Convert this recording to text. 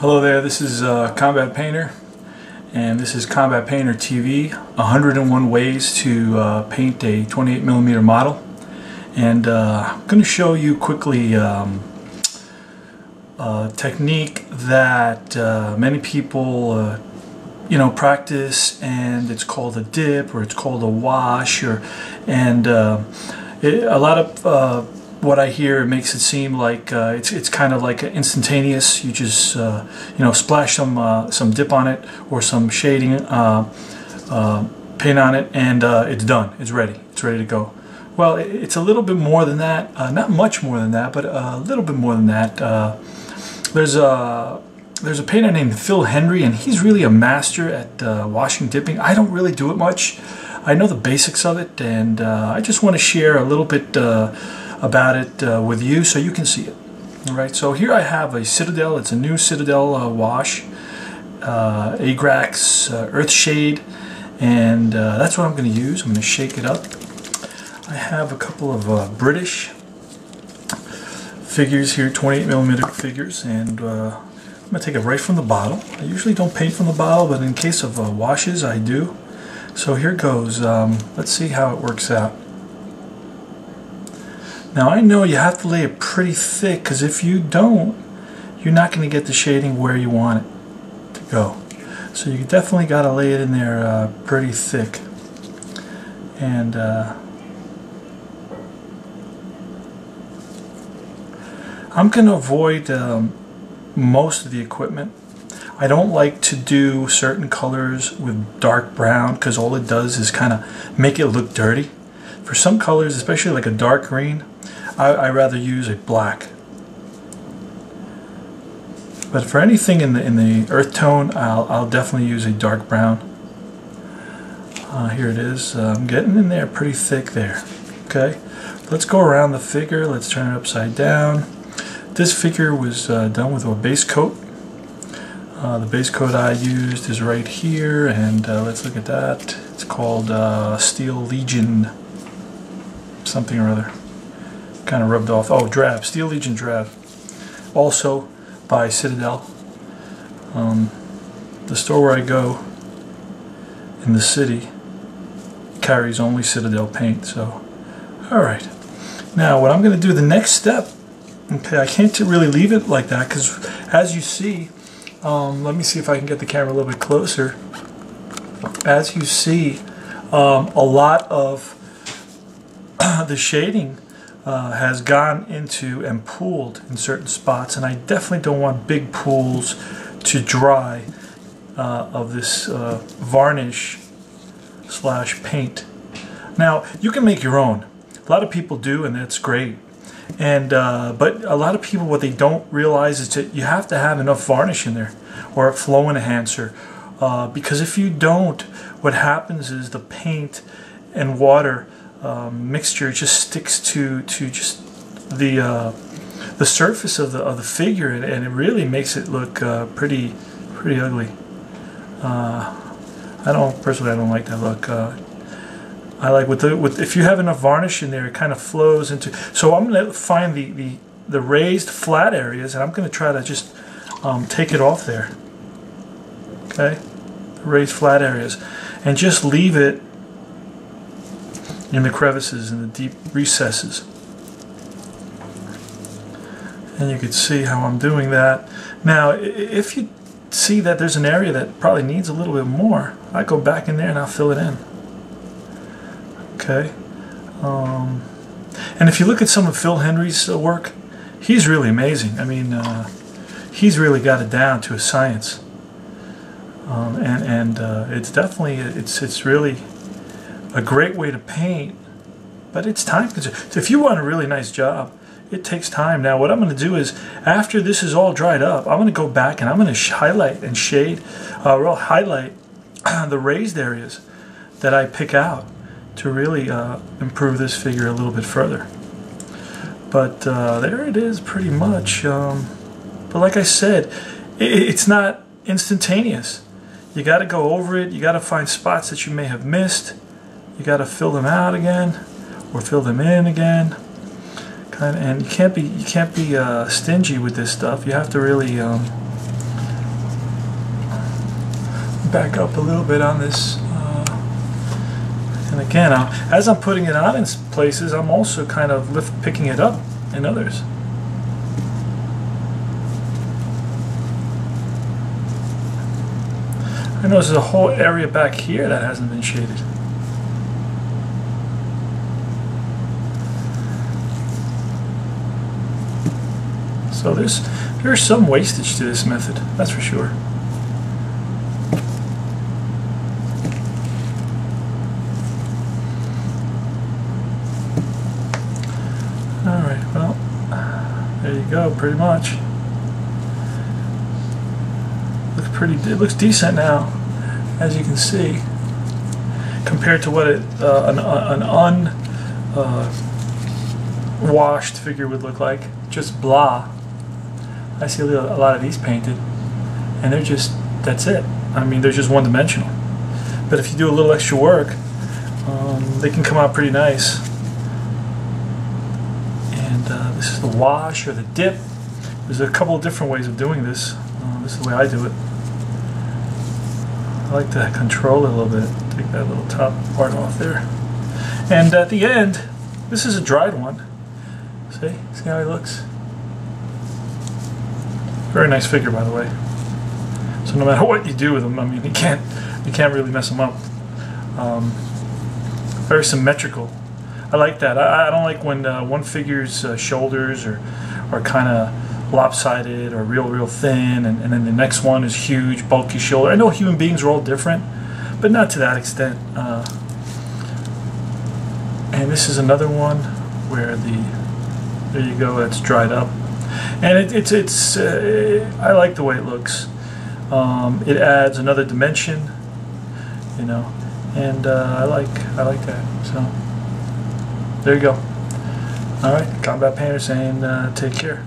Hello there, this is Combat Painter, and this is Combat Painter TV, 101 ways to paint a 28mm model. And I'm going to show you quickly a technique that many people practice, and it's called a dip, or it's called a wash, a lot of what I hear makes it seem like it's kind of like instantaneous. You just splash some dip on it or some shading paint on it, and it's done. It's ready. It's ready to go. Well, it's a little bit more than that. Not much more than that, but a little bit more than that. There's a painter named Phil Hendrie, and he's really a master at washing, dipping. I don't really do it much. I know the basics of it, and I just want to share a little bit about it with you so you can see it. Alright, so here I have a Citadel. It's a new Citadel wash, Agrax Earthshade, and that's what I'm going to use. I'm going to shake it up. I have a couple of British figures here, 28mm figures, and I'm going to take it right from the bottle. I usually don't paint from the bottle, but in case of washes I do. So here goes. Let's see how it works out. Now I know you have to lay it pretty thick, because if you don't, you're not going to get the shading where you want it to go. So you definitely got to lay it in there pretty thick. And I'm going to avoid most of the equipment. I don't like to do certain colors with dark brown, because all it does is kind of make it look dirty. For some colors, especially like a dark green, I rather use a black. But for anything in the earth tone, I'll definitely use a dark brown. Here it is. I'm getting in there pretty thick there. Okay, let's go around the figure. Let's turn it upside down. This figure was done with a base coat. The base coat I used is right here, and let's look at that. It's called Steel Legion something or other. Kind of rubbed off. Oh, Drab. Steel Legion Drab. Also by Citadel. The store where I go in the city carries only Citadel paint. So, alright. Now, what I'm going to do, the next step, okay, I can't really leave it like that, because as you see, let me see if I can get the camera a little bit closer. As you see, a lot of the shading has gone into and pooled in certain spots, and I definitely don't want big pools to dry of this varnish / paint. Now, you can make your own. A lot of people do, and that's great. And but a lot of people, what they don't realize is that you have to have enough varnish in there, or a flow enhancer, because if you don't, what happens is the paint and water mixture just sticks to just the surface of the figure, and it really makes it look pretty ugly. Personally I don't like that look. I like if you have enough varnish in there, it kind of flows into. So I'm going to find the raised flat areas, and I'm going to try to just take it off there. Okay, the raised flat areas, and just leave it in the crevices and the deep recesses. And you can see how I'm doing that. Now, if you see that there's an area that probably needs a little bit more, I go back in there and I'll fill it in. Okay. And if you look at some of Phil Hendrie's work, he's really amazing. I mean, he's really got it down to a science. It's definitely, it's really a great way to paint, but it's time consuming. So if you want a really nice job, it takes time. Now what I'm going to do is, after this is all dried up, I'm going to go back and I'm going to highlight and shade, or highlight the raised areas that I pick out to really improve this figure a little bit further. But there it is pretty much. But like I said, it's not instantaneous. You got to go over it. You got to find spots that you may have missed. You got to fill them out again, or fill them in again. And you can't be stingy with this stuff. You have to really back up a little bit on this. And again, as I'm putting it on in places, I'm also kind of picking it up in others. I know there's a whole area back here that hasn't been shaded. So there's some wastage to this method, that's for sure. Alright, well, there you go, pretty much. It looks decent now, as you can see, compared to what an unwashed figure would look like. Just blah. I see a lot of these painted, and they're just, that's it. I mean, they're just one-dimensional. But if you do a little extra work, they can come out pretty nice. And this is the wash or the dip. There's a couple of different ways of doing this. This is the way I do it. I like to control it a little bit. Take that little top part off there. And at the end, this is a dried one. See how he looks? Very nice figure, by the way. So no matter what you do with him, I mean, you can't really mess him up. Very symmetrical. I like that. I don't like when one figure's shoulders are kind of lopsided or real thin, and then the next one is huge, bulky shoulder. I know human beings are all different, but not to that extent. And this is another one where there you go, it's dried up. And it's I like the way it looks. It adds another dimension, you know, and I like that. So there you go. All right, Combat Painter saying take care.